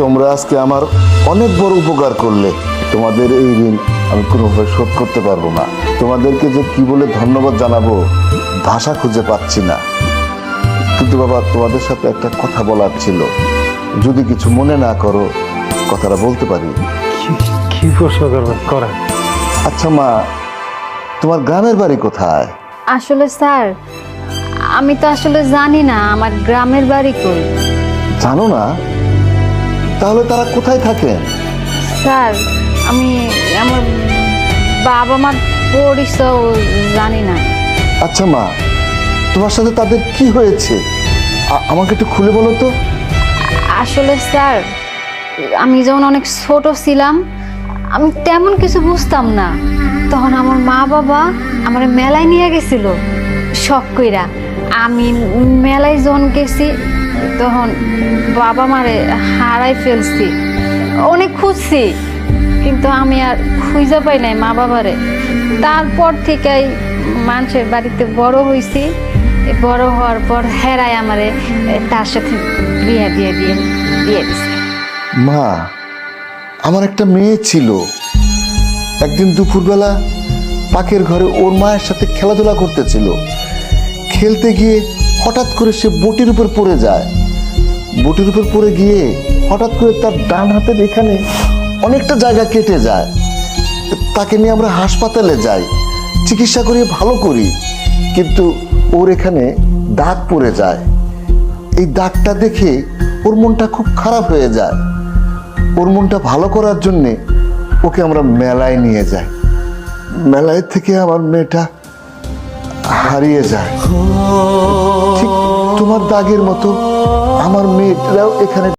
তোমরা আজকে আমার অনেক বড় উপকার করলে। তোমাদের এই ঋণ আমি কোনোভাবে শোধ করতে পারবো না। তোমাদেরকে যে কি বলে ধন্যবাদ জানাবো ভাষা খুঁজে পাচ্ছি না। কিন্তু বাবা, তোমাদের সাথে একটা কথা বলার ছিল, যদি কিছু মনে না করো কথাটা বলতে পারি? কি প্রশ্ন করবেন করেন। আচ্ছা মা, তোমার গ্রামের বাড়ি কোথায়? আসলে স্যার, আমি তো আসলে জানি না আমার গ্রামের বাড়ি কই। জানো না? তাহলে তারা কোথায় থাকেন? স্যার, আমি আমার বাবা মার পরিচয় জানি না। আচ্ছা মা, তোমার সাথে তাদের কি হয়েছে আমাকে একটু খুলে বলো তো। আসলে স্যার, আমি যখন অনেক ছোট ছিলাম আমি তেমন কিছু বুঝতাম না। তখন আমার মা বাবা আমার মেলায় নিয়ে গেছিল শখ কইরা। আমি মেলায় যখন গেছি তখন বাবা মারে হারাই ফেলছি। অনেক খুঁজছি কিন্তু আমি আর খুঁজে পাই নাই মা বাবারে। তারপর থেকেই মানুষের বাড়িতে বড় হয়েছি। বড় হওয়ার পর হেরাই আমারে তার সাথে বিয়ে দিছে। মা, আমার একটা মেয়ে ছিল। একদিন দুপুরবেলা পাকের ঘরে ওর মায়ের সাথে খেলাধুলা করতেছিল। খেলতে গিয়ে হঠাৎ করে সে বটির উপর পড়ে যায়। বটির উপর পড়ে গিয়ে হঠাৎ করে তার ডান হাতের এখানে অনেকটা জায়গা কেটে যায়। তাকে নিয়ে আমরা হাসপাতালে যাই, চিকিৎসা করিয়ে ভালো করি, কিন্তু ওর এখানে দাগ পড়ে যায়। এই দাগটা দেখে ওর মনটা খুব খারাপ হয়ে যায়। ওর মনটা ভালো করার জন্যে ওকে আমরা মেলায় নিয়ে যাই। মেলায় থেকে আমার মেয়েটা হারিয়ে যায়। ঠিক তোমার দাগের মতো আমার মেয়েটাও এখানে